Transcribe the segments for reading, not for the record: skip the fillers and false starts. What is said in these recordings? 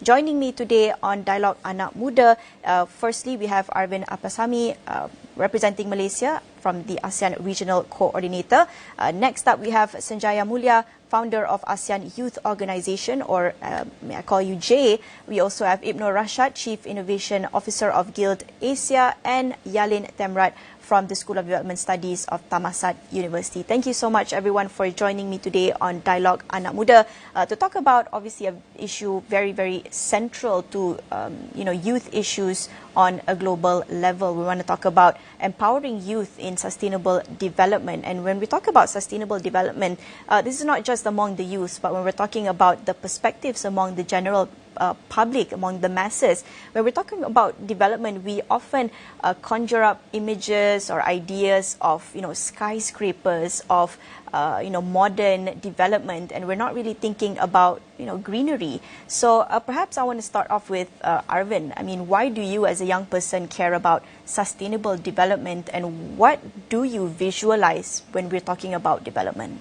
Joining me today on Dialogue Anak Muda, firstly we have Arvin Apasami, representing Malaysia from the ASEAN Regional Coordinator. Next up we have Sanjaya Mulia, founder of ASEAN Youth Organization, or may I call you Jay. We also have Ibnur Rashad, Chief Innovation Officer of Guild Asia, and Yalin Temrat from the School of Development Studies of Thammasat University. Thank you so much everyone for joining me today on Dialogue Anak Muda to talk about obviously an issue very, very central to youth issues on a global level. We want to talk about empowering youth in sustainable development. And when we talk about sustainable development, this is not just among the youth, but when we're talking about the perspectives among the general public, among the masses. When we're talking about development, we often conjure up images or ideas of skyscrapers, of modern development, and we're not really thinking about greenery. So perhaps I want to start off with Arvin. I mean, why do you as a young person care about sustainable development, and what do you visualize when we're talking about development?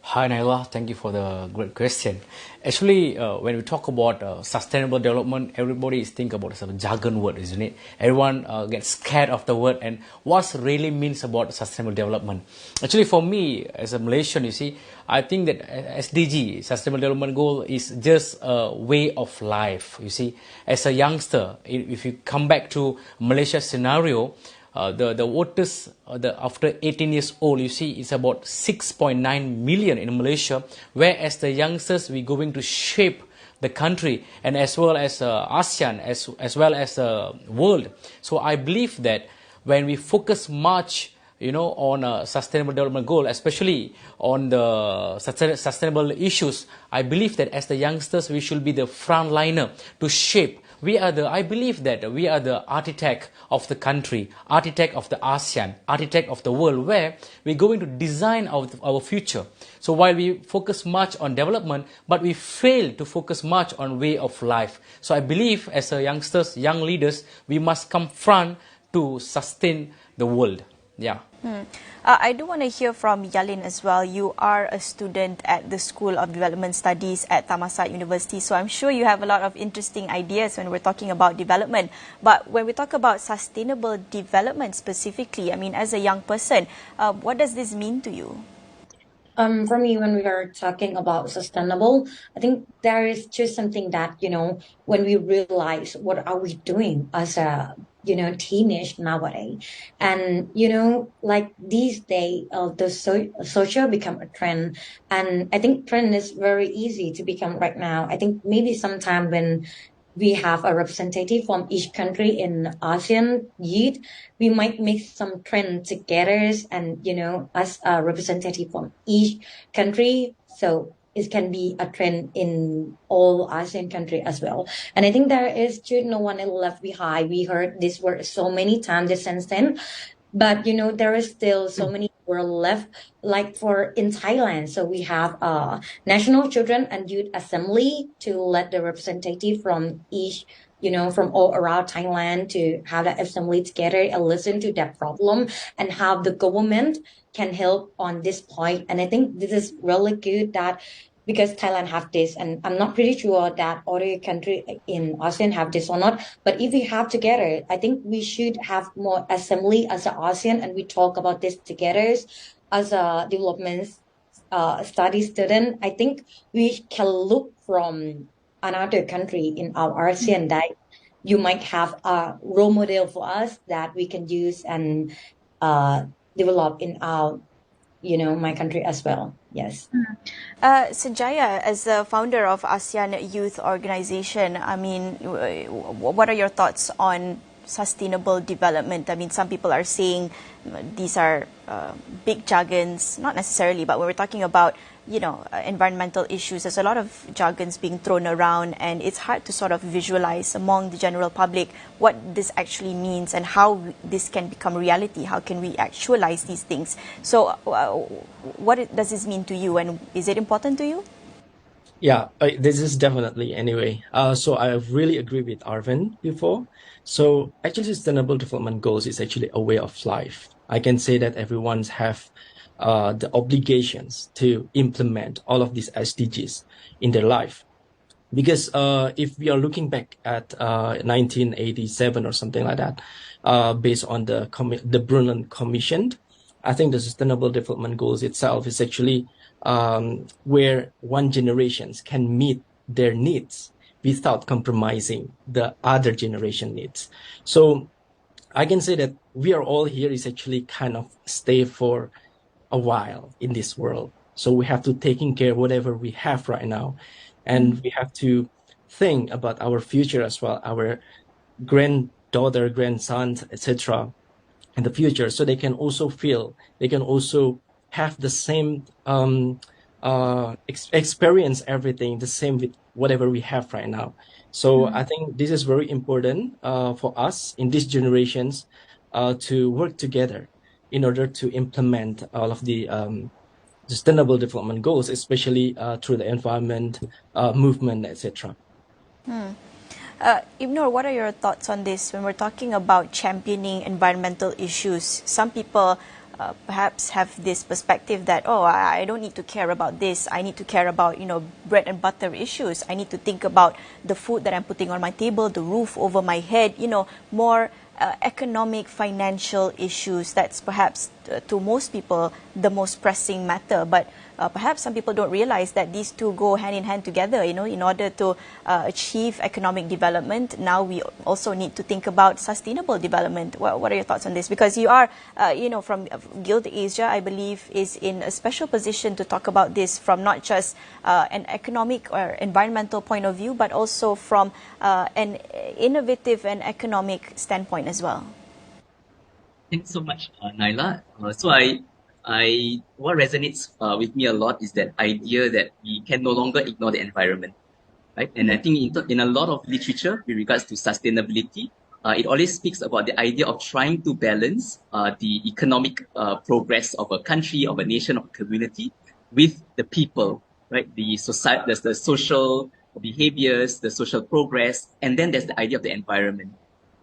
Hi Naila, thank you for the great question. Actually, when we talk about sustainable development, everybody is thinking about some jargon word, isn't it? Everyone gets scared of the word and what really means about sustainable development. Actually, for me, as a Malaysian, you see, I think that SDG, Sustainable Development Goal, is just a way of life. You see, as a youngster, if you come back to Malaysia scenario, the voters after 18 years old, you see, it's about 6.9 million in Malaysia, whereas the youngsters, we're going to shape the country and as well as ASEAN, as well as the world. So I believe that when we focus much on a sustainable development goal, especially on the sustainable issues, I believe that as the youngsters, we should be the frontliner to shape. I believe that we are the architect of the country, architect of the ASEAN, architect of the world, where we're going to design our future. So while we focus much on development, but we fail to focus much on way of life. So I believe as a youngsters, young leaders, we must come front to sustain the world. Yeah. I do want to hear from Yalin as well. You are a student at the School of Development Studies at Thammasat University, so I'm sure you have a lot of interesting ideas when we're talking about development. But when we talk about sustainable development specifically, I mean, as a young person, what does this mean to you? For me, when we are talking about sustainable, I think there is just something that, when we realize what are we doing as a, teenage nowadays. And, like these days, the social become a trend. And I think trend is very easy to become right now. I think maybe sometime when we have a representative from each country in ASEAN Youth, we might make some trend together and, as a representative from each country. So it can be a trend in all ASEAN country as well. And I think there is no one left behind. We heard this word so many times since then. But there is still so many world left, like in Thailand. So we have National Children and Youth Assembly to let the representative from each, from all around Thailand to have that assembly together and listen to that problem and how the government can help on this point. And I think this is really good that because Thailand have this, and I'm not pretty sure that other country in ASEAN have this or not. But if we have together, I think we should have more assembly as an ASEAN, and we talk about this together as a development study student. I think we can look from another country in our ASEAN that you might have a role model for us that we can use and develop in our, my country as well. Yes. Sanjaya, as the founder of ASEAN Youth Organization, I mean, what are your thoughts on sustainable development? I mean, some people are saying these are big jargons, not necessarily, but when we're talking about environmental issues, there's a lot of jargons being thrown around, and it's hard to sort of visualize among the general public what this actually means and how this can become reality. How can we actualize these things? So what does this mean to you, and is it important to you? Yeah, this is definitely anyway. So I really agree with Arvin before. So actually sustainable development goals is actually a way of life. I can say that everyone's have the obligations to implement all of these SDGs in their life. Because if we are looking back at 1987 or something like that, based on the Brundtland Commission, I think the Sustainable Development Goals itself is actually where one generations can meet their needs without compromising the other generation needs. So I can say that we are all here is actually kind of stay for a while in this world. So we have to taking care of whatever we have right now, and we have to think about our future as well, our granddaughter, grandsons, etc. in the future, so they can also feel, they can also have the same experience everything the same with whatever we have right now. So I think this is very important for us in these generations to work together in order to implement all of the sustainable development goals, especially through the environment movement, etc. Ibnur, what are your thoughts on this when we're talking about championing environmental issues? Some people perhaps have this perspective that, oh, I don't need to care about this. I need to care about, bread and butter issues. I need to think about the food that I'm putting on my table, the roof over my head, more economic, financial issues. That's perhaps to most people the most pressing matter. But perhaps some people don't realize that these two go hand in hand together. In order to achieve economic development, now we also need to think about sustainable development. What are your thoughts on this? Because you are, from Guild Asia, I believe, is in a special position to talk about this from not just an economic or environmental point of view, but also from an innovative and economic standpoint as well. Thanks so much, Naila. What resonates with me a lot is that idea that we can no longer ignore the environment, right? And I think in a lot of literature with regards to sustainability, it always speaks about the idea of trying to balance the economic progress of a country, of a nation, of a community with the people, right? The society, there's the social behaviors, the social progress, and then there's the idea of the environment.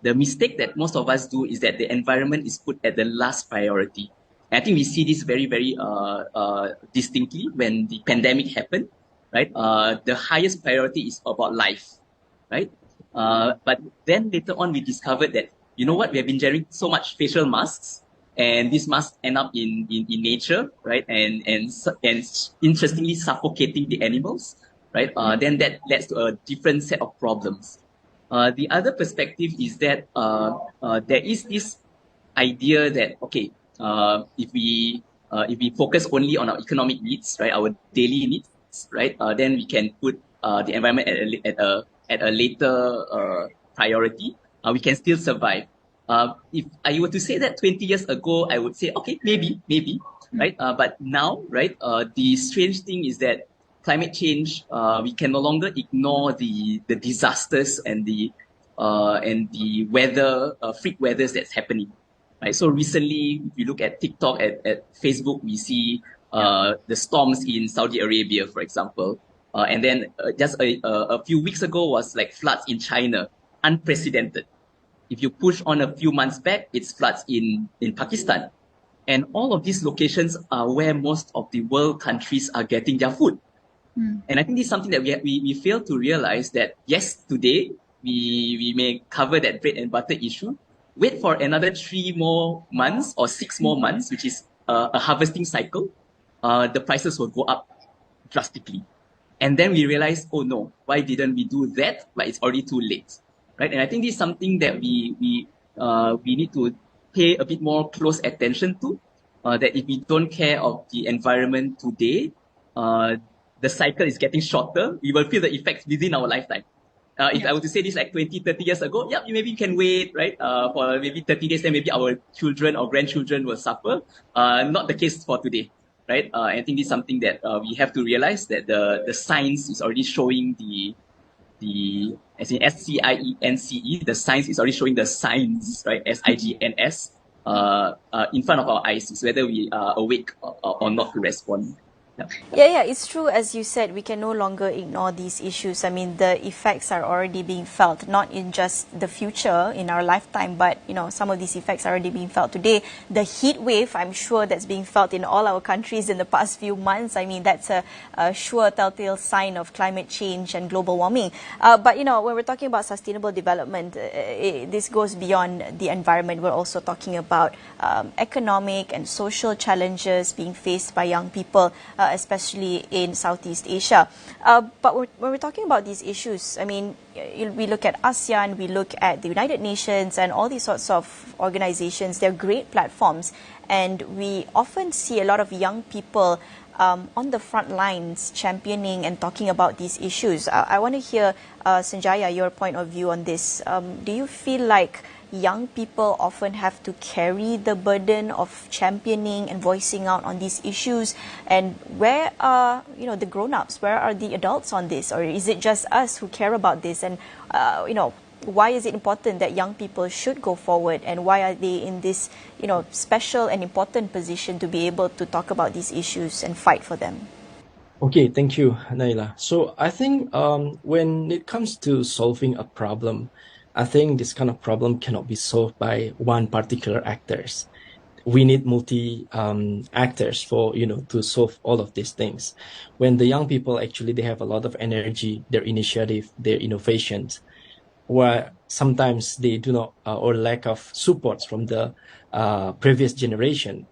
The mistake that most of us do is that the environment is put at the last priority. And I think we see this very, very distinctly when the pandemic happened, right? The highest priority is about life, right? But then later on, we discovered that, you know what, we have been generating so much facial masks, and these masks end up in nature, right? And interestingly, suffocating the animals, right? Then that leads to a different set of problems. The other perspective is that there is this idea that, okay, if we focus only on our economic needs, right, our daily needs, right, then we can put the environment at a later priority. We can still survive. If I were to say that 20 years ago, I would say, okay, maybe, right? But now, right, the strange thing is that climate change, we can no longer ignore the disasters and the weather, freak weathers that's happening. Right. So recently, if you look at TikTok, at Facebook, we see the storms in Saudi Arabia, for example. And then just a few weeks ago was like floods in China, unprecedented. If you push on a few months back, it's floods in Pakistan. And all of these locations are where most of the world countries are getting their food. And I think this is something that we fail to realize that, yes, today we may cover that bread and butter issue. Wait for another 3 more months or 6 more months, which is a harvesting cycle, the prices will go up drastically. And then we realize, oh no, why didn't we do that? But it's already too late, right? And I think this is something that we need to pay a bit more close attention to, that if we don't care of the environment today, the cycle is getting shorter. We will feel the effects within our lifetime. If I were to say this like 20, 30 years ago, yeah, maybe you can wait, right? For maybe 30 days, then maybe our children or grandchildren will suffer. Not the case for today, right? I think this is something that we have to realize, that the science is already showing as in SCIENCE, the science is already showing the signs, right? SIGNS, in front of our eyes, whether we are awake or not to respond. Yeah, it's true. As you said, we can no longer ignore these issues. I mean, the effects are already being felt, not in just the future in our lifetime, but some of these effects are already being felt today. The heat wave, I'm sure that's being felt in all our countries in the past few months. I mean, that's a sure telltale sign of climate change and global warming. But when we're talking about sustainable development, this goes beyond the environment. We're also talking about economic and social challenges being faced by young people, especially in Southeast Asia. But when we're talking about these issues, I mean, we look at ASEAN, we look at the United Nations and all these sorts of organizations. They're great platforms, and we often see a lot of young people on the front lines championing and talking about these issues. I want to hear, Sanjaya, your point of view on this. Do you feel like young people often have to carry the burden of championing and voicing out on these issues? And where are the grown-ups? Where are the adults on this? Or is it just us who care about this? And why is it important that young people should go forward, and why are they in this special and important position to be able to talk about these issues and fight for them? Okay, thank you, Naila. So I think when it comes to solving a problem, I think this kind of problem cannot be solved by one particular actors. We need multi actors for to solve all of these things. When the young people actually they have a lot of energy, their initiative, their innovations, where sometimes they do not or lack of support from the previous generation.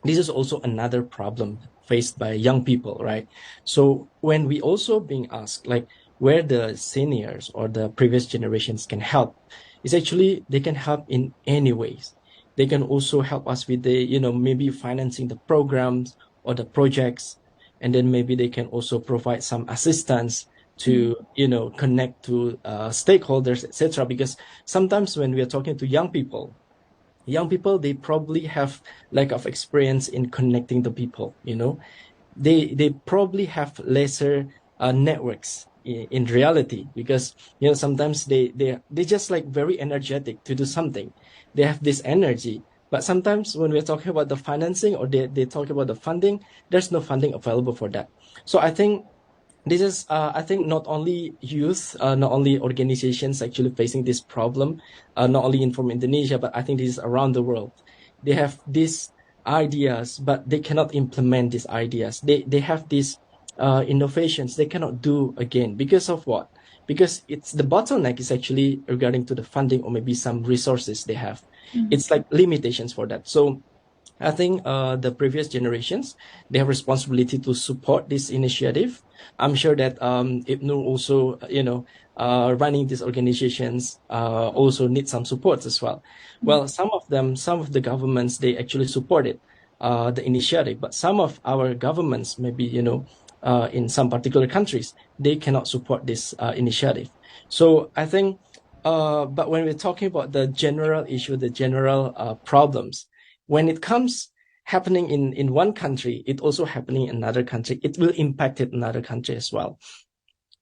This is also another problem faced by young people, right? So when we also being asked like where the seniors or the previous generations can help, is actually they can help in any ways. They can also help us with the maybe financing the programs or the projects, and then maybe they can also provide some assistance to connect to stakeholders, etc. Because sometimes when we are talking to young people, they probably have lack of experience in connecting the people. They probably have lesser networks in reality, because sometimes they just like very energetic to do something. They have this energy, but sometimes when we're talking about the financing or they talk about the funding, there's no funding available for that. So I think this is I think not only youth, not only organizations actually facing this problem, not only from Indonesia, but I think this is around the world. They have these ideas, but they cannot implement these ideas. They have these innovations they cannot do again because of what? Because it's the bottleneck is actually regarding to the funding or maybe some resources they have. It's like limitations for that. So I think the previous generations, they have responsibility to support this initiative. I'm sure that Ibnur also, running these organizations also need some support as well. Well, some of the governments, they actually supported the initiative, but some of our governments, maybe, in some particular countries, they cannot support this initiative. So I think, but when we're talking about the general issue, the general problems, when it comes happening in one country, it also happening in another country. It will impact it another country as well.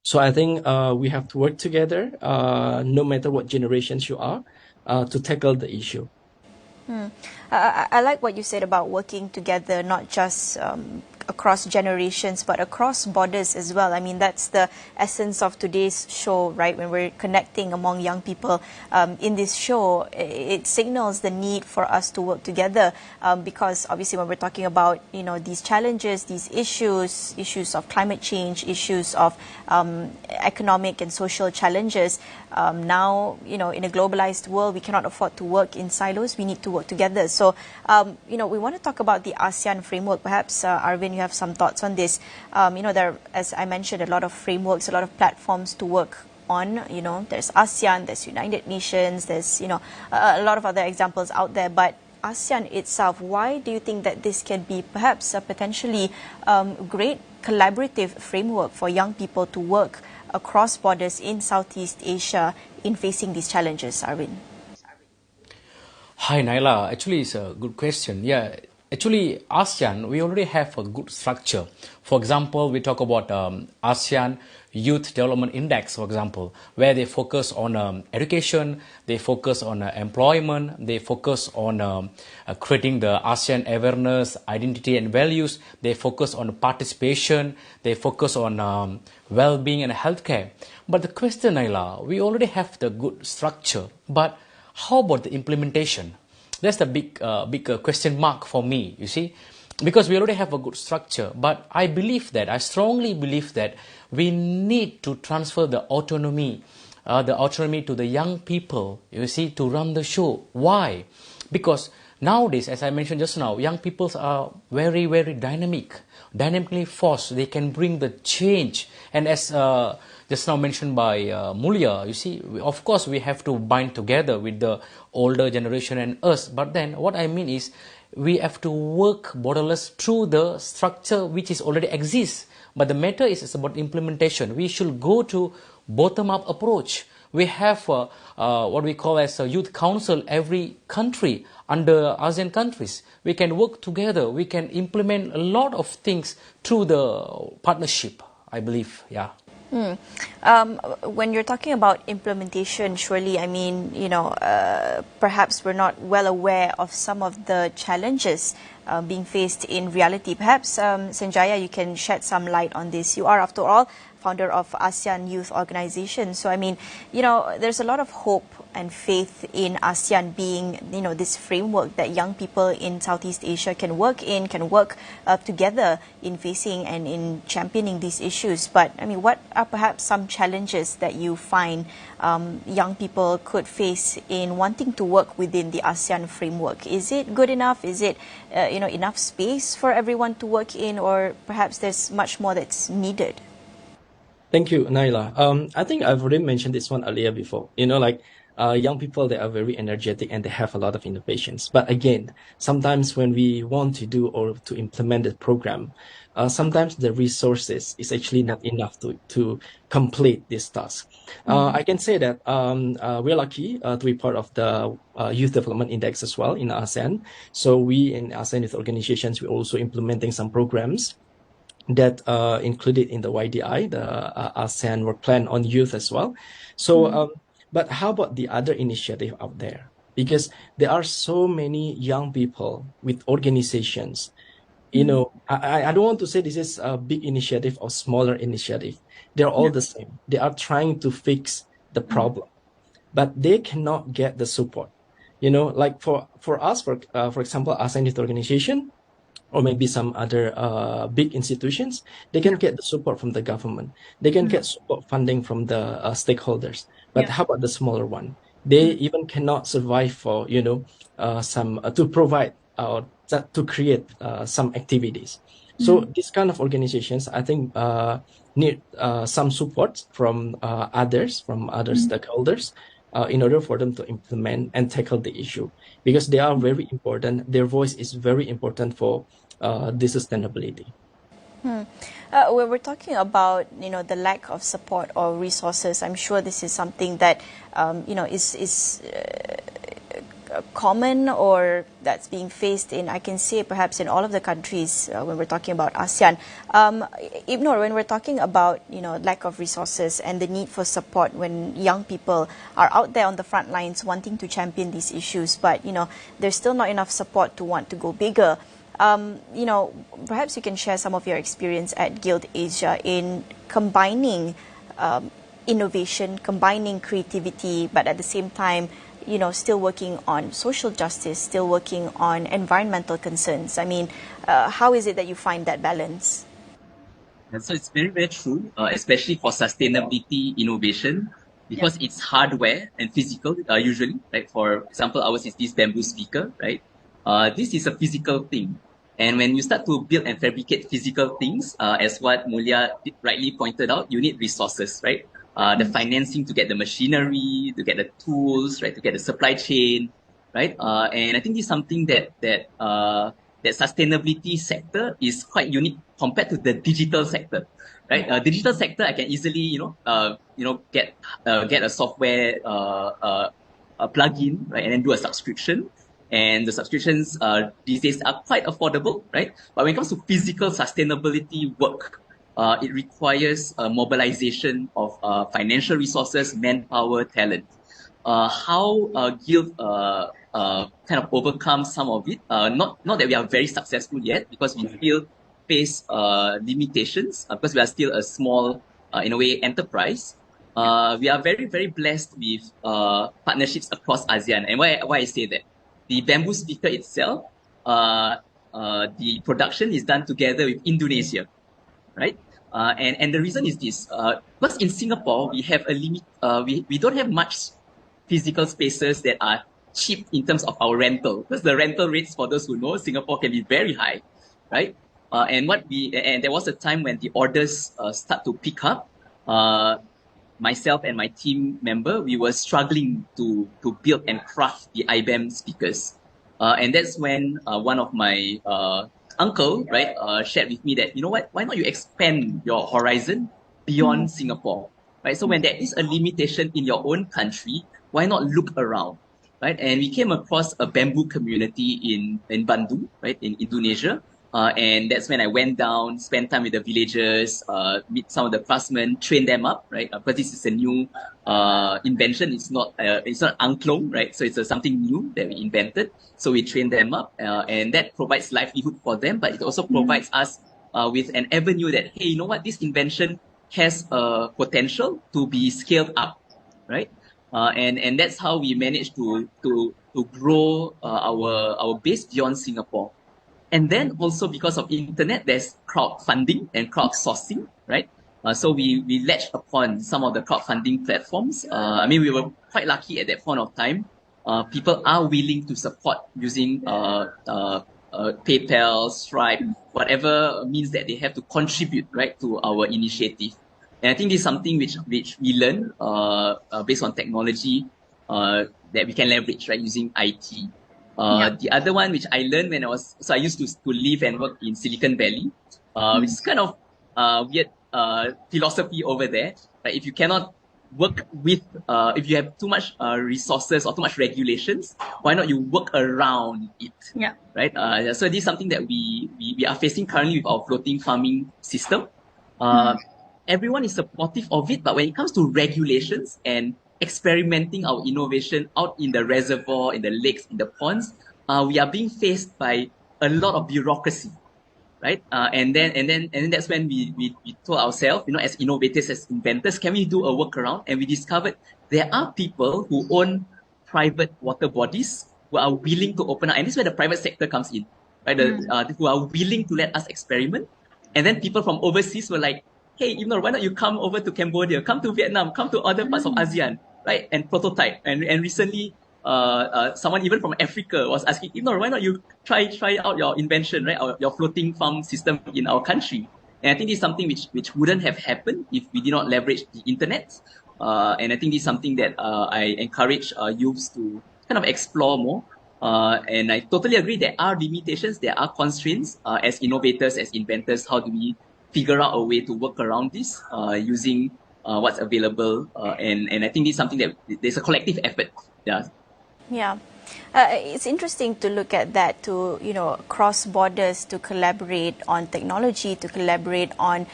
So I think we have to work together, no matter what generations you are, to tackle the issue. I like what you said about working together, not just across generations, but across borders as well. I mean, that's the essence of today's show, right? When we're connecting among young people in this show, it signals the need for us to work together because obviously when we're talking about, these challenges, these issues of climate change, issues of economic and social challenges, now, in a globalized world, we cannot afford to work in silos. We need to work together. So, we want to talk about the ASEAN framework. Perhaps, Arvin, you have some thoughts on this. There are, as I mentioned, a lot of frameworks, a lot of platforms to work on. There's ASEAN, there's United Nations, there's, a lot of other examples out there. But ASEAN itself, why do you think that this can be perhaps a potentially great collaborative framework for young people to work across borders in Southeast Asia in facing these challenges, Arvin? Hi, Naila. Actually, it's a good question. Yeah, Actually, ASEAN, we already have a good structure. For example, we talk about ASEAN Youth Development Index, for example, where they focus on education, they focus on employment, they focus on creating the ASEAN awareness, identity and values, they focus on participation, they focus on well-being and healthcare. But the question, Naila, we already have the good structure, but how about the implementation? That's the big question mark for me, you see, because we already have a good structure. But I strongly believe that we need to transfer the autonomy to the young people, you see, to run the show. Why? Because nowadays, as I mentioned just now, young people are very, very dynamically forced. They can bring the change. And as just now mentioned by Mulya, you see, of course, we have to bind together with the older generation and us. But then what I mean is we have to work borderless through the structure which is already exists. But the matter is about implementation. We should go to bottom-up approach. We have what we call as a youth council every country under ASEAN countries. We can work together. We can implement a lot of things through the partnership, I believe. Yeah. When you're talking about implementation, surely, I mean, perhaps we're not well aware of some of the challenges being faced in reality. Perhaps, Sanjaya, you can shed some light on this. You are, after all, founder of ASEAN Youth Organization. So, I mean, there's a lot of hope and faith in ASEAN being, this framework that young people in Southeast Asia can work together in facing and in championing these issues. But, I mean, what are perhaps some challenges that you find young people could face in wanting to work within the ASEAN framework? Is it good enough? Is it, enough space for everyone to work in, or perhaps there's much more that's needed? Thank you, Naila. I think I've already mentioned this one earlier before. Young people, they are very energetic and they have a lot of innovations. But again, sometimes when we want to do or to implement the program, sometimes the resources is actually not enough to complete this task. I can say that we're lucky to be part of the Youth Development Index as well in ASEAN. So we in ASEAN Youth Organizations, we're also implementing some programs that included in the YDI, the ASEAN Work Plan on Youth as well. So, but how about the other initiative out there? Because there are so many young people with organizations. I don't want to say this is a big initiative or smaller initiative. They're all the same. They are trying to fix the problem, but they cannot get the support. Like for us, for example, ASEAN Youth Organization, or maybe some other big institutions, they can get the support from the government. They can get support funding from the stakeholders. But how about the smaller one? They even cannot survive for, some to provide or to create some activities. So these kind of organizations, I think, need some support from other stakeholders in order for them to implement and tackle the issue, because they are very important. Their voice is very important for the sustainability. When we're talking about the lack of support or resources, I'm sure this is something that is common, or that's being faced in, I can say, perhaps in all of the countries when we're talking about ASEAN. Ibnur, when we're talking about lack of resources and the need for support when young people are out there on the front lines wanting to champion these issues, but there's still not enough support to want to go bigger. Perhaps you can share some of your experience at Guild Asia in combining innovation, combining creativity, but at the same time, still working on social justice, still working on environmental concerns. I mean, how is it that you find that balance? And so it's very, very true, especially for sustainability innovation, because it's hardware and physical usually. Like, for example, ours is this bamboo speaker, right? This is a physical thing. And when you start to build and fabricate physical things, as what Mulya rightly pointed out, you need resources, right? The financing to get the machinery, to get the tools, right? To get the supply chain, right? And I think this is something that sustainability sector is quite unique compared to the digital sector, right? Digital sector, I can easily, get a software a plugin, right, and then do a subscription. and the subscriptions these days are quite affordable, right? But when it comes to physical sustainability work, it requires mobilization of financial resources, manpower, talent. How Guild kind of overcome some of it. Not that we are very successful yet, because we still face limitations, because we are still a small, in a way, enterprise. We are very, very blessed with partnerships across ASEAN. And why I say that? The bamboo speaker itself, the production is done together with Indonesia, right? And the reason is this, because in Singapore, we have a limit, we don't have much physical spaces that are cheap in terms of our rental, because the rental rates, for those who know, Singapore can be very high, right? And there was a time when the orders start to pick up. Myself and my team member, we were struggling to build and craft the IBAM speakers. And that's when one of my uncle, right, shared with me that, you know what, why not you expand your horizon beyond Singapore, right? So when there is a limitation in your own country, why not look around, right? And we came across a bamboo community in Bandung, right, in Indonesia. And that's when I went down, spent time with the villagers, meet some of the craftsmen, train them up, right? Because this is a new invention. It's not angklung, right? So it's something new that we invented. So we train them up, and that provides livelihood for them. But it also provides us with an avenue that, hey, you know what? This invention has potential to be scaled up, right? And that's how we managed to grow our base beyond Singapore. And then also because of internet, there's crowdfunding and crowdsourcing, right? So we latched upon some of the crowdfunding platforms. I mean, we were quite lucky at that point of time. People are willing to support using PayPal, Stripe, whatever means that they have to contribute, right, to our initiative. And I think this is something which we learn based on technology that we can leverage, right, using IT. The other one which I learned when I used to live and work in Silicon Valley, which is kind of weird philosophy over there. Right? If you cannot work with, if you have too much resources or too much regulations, why not you work around it? Yeah. Right. So this is something that we are facing currently with our floating farming system. Everyone is supportive of it, but when it comes to regulations and experimenting our innovation out in the reservoir, in the lakes, in the ponds, we are being faced by a lot of bureaucracy, right? And then that's when we told ourselves, you know, as innovators, as inventors, can we do a workaround? And we discovered there are people who own private water bodies who are willing to open up, and this is where the private sector comes in, right? Who are willing to let us experiment. And then people from overseas were like, hey, Ibnur, why not you come over to Cambodia, come to Vietnam, come to other parts of ASEAN, right? And prototype. And recently, someone even from Africa was asking, Ibnur, why not you try out your invention, right? Your floating farm system in our country. And I think this is something which wouldn't have happened if we did not leverage the internet. And I think this is something that I encourage youths to kind of explore more. And I totally agree, there are limitations, there are constraints as innovators, as inventors. How do we figure out a way to work around this using what's available? And I think this is something that there's a collective effort. Yeah. Yeah. It's interesting to look at that, to, you know, cross borders, to collaborate on technology, to collaborate on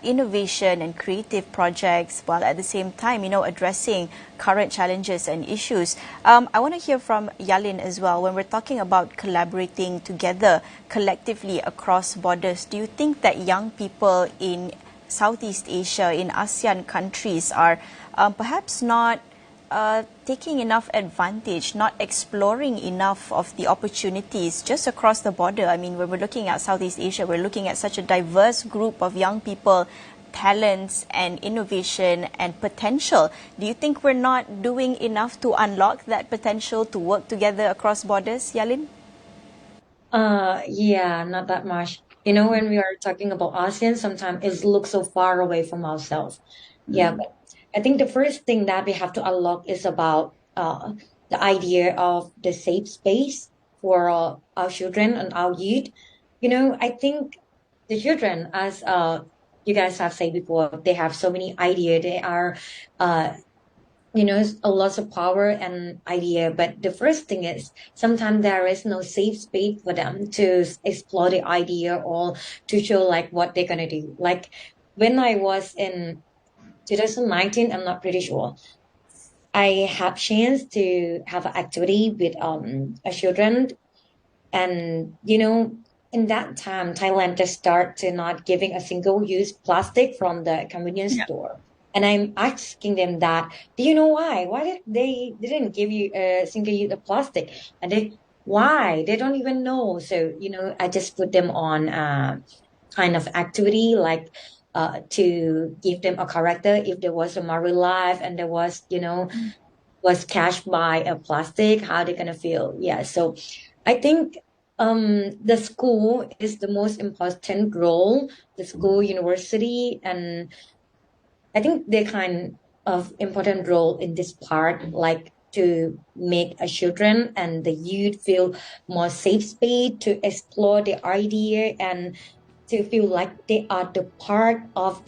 innovation and creative projects, while at the same time, you know, addressing current challenges and issues. I want to hear from Yalin as well. When we're talking about collaborating together collectively across borders, do you think that young people in Southeast Asia, in ASEAN countries, are perhaps not taking enough advantage, not exploring enough of the opportunities just across the border? I mean, when we're looking at Southeast Asia, we're looking at such a diverse group of young people, talents and innovation and potential. Do you think we're not doing enough to unlock that potential to work together across borders, Yalin? Yeah, not that much. You know, when we are talking about ASEAN, sometimes it looks so far away from ourselves. Yeah, but I think the first thing that we have to unlock is about the idea of the safe space for our children and our youth. You know, I think the children, as you guys have said before, they have so many ideas. They are a lot of power and idea. But the first thing is sometimes there is no safe space for them to explore the idea or to show like what they're gonna do. Like when I was in 2019, I'm not pretty sure. I had chance to have an activity with a children, and in that time Thailand just start to not giving a single use plastic from the convenience store. And I'm asking them that, do you know why did they didn't give you a single use of plastic? And why they don't even know. So I just put them on kind of activity like to give them a character if there was a marine life and there was was cashed by a plastic, how they gonna feel. Yeah, so I think the school is the most important role, the school, university, and I think they kind of important role in this part, like to make a children and the youth feel more safe space to explore the idea and to feel like they are the part of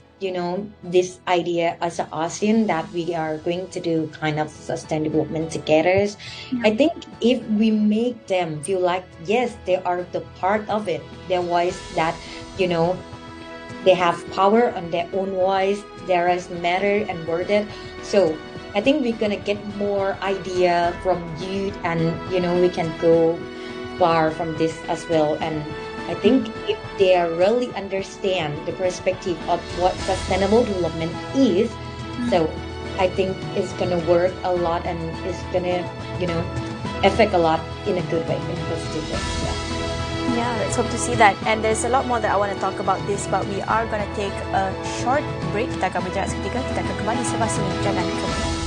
this idea as an ASEAN that we are going to do kind of sustainable development together. I think if we make them feel like yes, they are the part of it, their voice that they have power on their own voice, there is matter and worded. So I think we're gonna get more idea from youth, and we can go far from this as well. And I think if they really understand the perspective of what sustainable development is, so I think it's gonna work a lot and it's gonna affect a lot in a good way, in a positive way. Yeah, let's hope to see that. And there's a lot more that I want to talk about this, but we are going to take a short break. Kita akan berjalan seketika. Kita akan kembali selepas ini. Jangan kemana.